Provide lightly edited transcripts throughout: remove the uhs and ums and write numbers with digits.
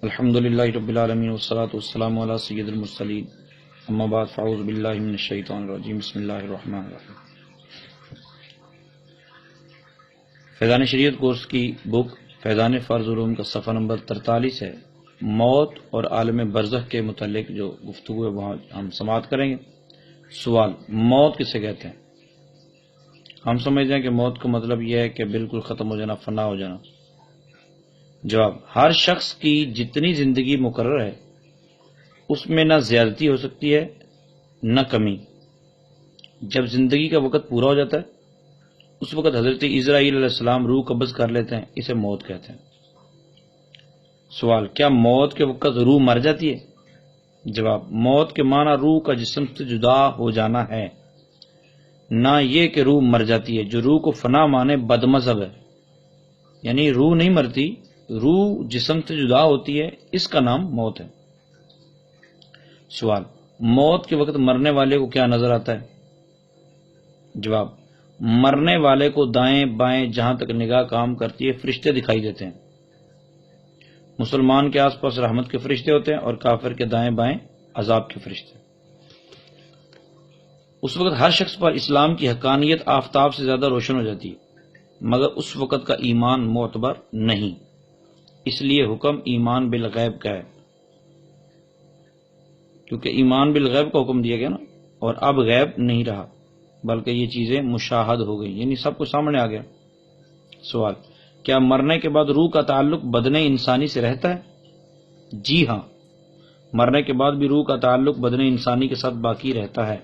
الحمدللہ رب العالمین والصلاة والسلام علی سید المرسلین اما بعد فاعوذ باللہ من الشیطان الرجیم بسم اللہ الرحمن الرحیم۔ فیضان شریعت کورس کی بک فیضان فرض علوم کا صفحہ نمبر 43 ہے۔ موت اور عالم برزخ کے متعلق جو گفتگو ہے وہاں ہم سماعت کریں گے۔ سوال: موت کسے کہتے ہیں؟ ہم سمجھتے ہیں کہ موت کا مطلب یہ ہے کہ بالکل ختم ہو جانا، فنا ہو جانا۔ جواب: ہر شخص کی جتنی زندگی مقرر ہے اس میں نہ زیادتی ہو سکتی ہے نہ کمی۔ جب زندگی کا وقت پورا ہو جاتا ہے اس وقت حضرت اسرائیل علیہ السلام روح قبض کر لیتے ہیں، اسے موت کہتے ہیں۔ سوال: کیا موت کے وقت روح مر جاتی ہے؟ جواب: موت کے معنی روح کا جسم سے جدا ہو جانا ہے، نہ یہ کہ روح مر جاتی ہے۔ جو روح کو فنا مانے بد مذہب ہے، یعنی روح نہیں مرتی، روح جسم سے جدا ہوتی ہے، اس کا نام موت ہے۔ سوال: موت کے وقت مرنے والے کو کیا نظر آتا ہے؟ جواب: مرنے والے کو دائیں بائیں جہاں تک نگاہ کام کرتی ہے فرشتے دکھائی دیتے ہیں۔ مسلمان کے آس پاس رحمت کے فرشتے ہوتے ہیں اور کافر کے دائیں بائیں عذاب کے فرشتے۔ اس وقت ہر شخص پر اسلام کی حقانیت آفتاب سے زیادہ روشن ہو جاتی ہے، مگر اس وقت کا ایمان معتبر نہیں، اس لیے حکم ایمان بالغیب کا ہے، کیونکہ ایمان بالغیب کا حکم دیا گیا نا، اور اب غیب نہیں رہا بلکہ یہ چیزیں مشاہد ہو گئی، یعنی سب کچھ سامنے آ گیا۔ سوال: کیا مرنے کے بعد روح کا تعلق بدن انسانی سے رہتا ہے؟ جی ہاں، مرنے کے بعد بھی روح کا تعلق بدن انسانی کے ساتھ باقی رہتا ہے۔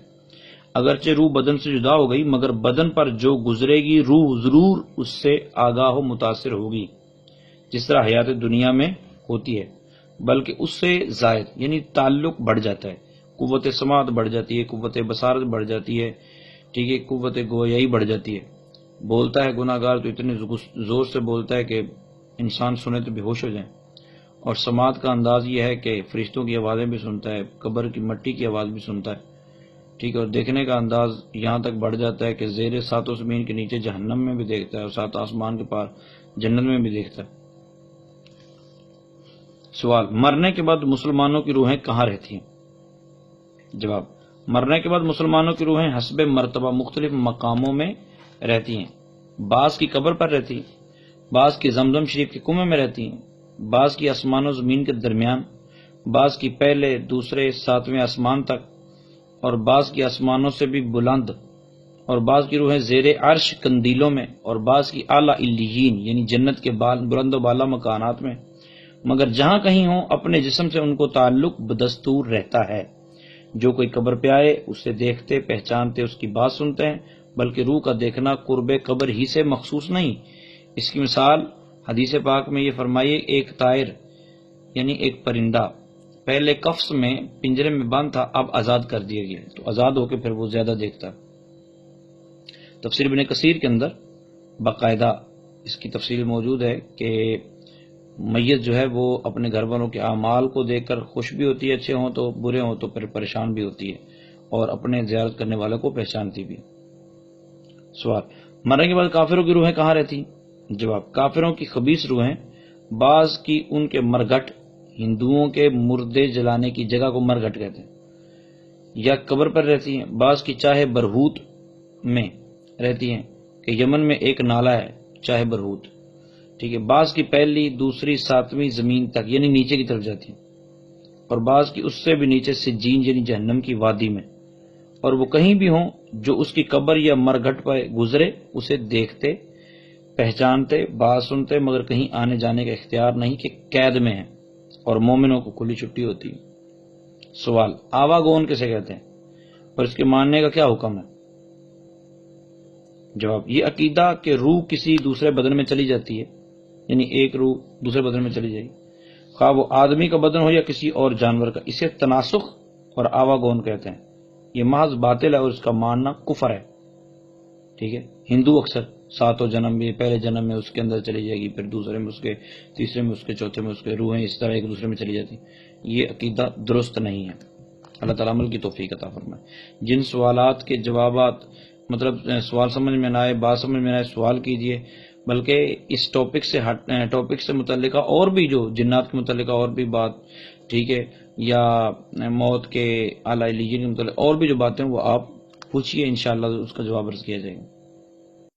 اگرچہ روح بدن سے جدا ہو گئی مگر بدن پر جو گزرے گی روح ضرور اس سے آگاہ و متاثر ہوگی، جس طرح حیات دنیا میں ہوتی ہے، بلکہ اس سے زائد، یعنی تعلق بڑھ جاتا ہے۔ قوت سماعت بڑھ جاتی ہے، قوت بصارت بڑھ جاتی ہے، ٹھیک ہے، قوت گویائی بڑھ جاتی ہے۔ بولتا ہے گناہ گار تو اتنے زور سے بولتا ہے کہ انسان سنے تو بے ہوش ہو جائیں، اور سماعت کا انداز یہ ہے کہ فرشتوں کی آوازیں بھی سنتا ہے، قبر کی مٹی کی آواز بھی سنتا ہے، ٹھیک ہے، اور دیکھنے کا انداز یہاں تک بڑھ جاتا ہے کہ زیر ساتوں زمین کے نیچے جہنم میں بھی دیکھتا ہے اور سات آسمان کے پار جنت میں بھی دیکھتا ہے۔ سوال: مرنے کے بعد مسلمانوں کی روحیں کہاں رہتی ہیں؟ جواب: مرنے کے بعد مسلمانوں کی روحیں حسب مرتبہ مختلف مقاموں میں رہتی ہیں۔ بعض کی قبر پر رہتی ہیں، بعض کی زمزم شریف کے کنویں میں رہتی ہیں، بعض کی آسمان و زمین کے درمیان، بعض کی پہلے دوسرے ساتویں آسمان تک، اور بعض کی آسمانوں سے بھی بلند، اور بعض کی روحیں زیر عرش قندیلوں میں، اور بعض کی اعلیٰ علیین یعنی جنت کے بلند و بالا مکانات میں۔ مگر جہاں کہیں ہوں اپنے جسم سے ان کو تعلق بدستور رہتا ہے۔ جو کوئی قبر پہ آئے اسے دیکھتے پہچانتے اس کی بات سنتے ہیں، بلکہ روح کا دیکھنا قرب قبر ہی سے مخصوص نہیں۔ اس کی مثال حدیث پاک میں یہ فرمائیے، ایک طائر یعنی ایک پرندہ پہلے قفس میں پنجرے میں بند تھا، اب آزاد کر دیا گیا تو آزاد ہو کے پھر وہ زیادہ دیکھتا ہے۔ تفسیر ابن کثیر کے اندر باقاعدہ اس کی تفصیل موجود ہے کہ میت جو ہے وہ اپنے گھر والوں کے اعمال کو دیکھ کر خوش بھی ہوتی ہے، اچھے ہوں تو برے ہوں تو پھر پریشان بھی ہوتی ہے، اور اپنے زیارت کرنے والوں کو پہچانتی بھی۔ سوال: مرنے کے بعد کافروں کی روحیں کہاں رہتی ہیں؟ جواب: کافروں کی خبیث روحیں بعض کی ان کے مرگھٹ، ہندوؤں کے مردے جلانے کی جگہ کو مرگھٹ کہتے ہیں، یا قبر پر رہتی ہیں، بعض کی چاہے برہوت میں رہتی ہیں کہ یمن میں ایک نالہ ہے چاہے برہوت، ٹھیک ہے، بعض کی پہلی دوسری ساتویں زمین تک یعنی نیچے کی طرف جاتی ہیں، اور بعض کی اس سے بھی نیچے سجین یعنی جہنم کی وادی میں، اور وہ کہیں بھی ہوں جو اس کی قبر یا مرگھٹ پر گزرے اسے دیکھتے پہچانتے بات سنتے، مگر کہیں آنے جانے کا اختیار نہیں کہ قید میں ہیں، اور مومنوں کو کھلی چھٹی ہوتی ہے۔ سوال: آواگون کسے کہتے ہیں اور اس کے ماننے کا کیا حکم ہے؟ جواب: یہ عقیدہ کہ روح کسی دوسرے بدن میں چلی جاتی ہے، یعنی ایک روح دوسرے بدن میں چلی جائے گی، خواہ وہ آدمی کا بدن ہو یا کسی اور جانور کا، اسے تناسخ اور آواگون کہتے ہیں۔ یہ محض باطل ہے اور اس کا ماننا کفر ہے، ٹھیک ہے۔ ہندو اکثر ساتوں جنم میں، پہلے جنم میں اس کے اندر چلی جائے گی، پھر دوسرے میں اس کے، تیسرے میں اس کے، چوتھے میں اس کے، روحیں اس طرح ایک دوسرے میں چلی جاتی، یہ عقیدہ درست نہیں ہے۔ اللہ تعالیٰ عمل کی توفیق عطا فرمائے۔ جن سوالات کے جوابات مطلب سوال سمجھ میں نہ آئے، بات سمجھ میں نہ آئے، سوال کیجئے، بلکہ اس ٹاپک سے متعلقہ اور بھی جو جنات کے متعلقہ اور بھی بات، ٹھیک ہے، یا موت کے اعلی لیجن کے متعلق اور بھی جو باتیں وہ آپ پوچھیے، انشاءاللہ اس کا جواب عرض کیا جائے گا۔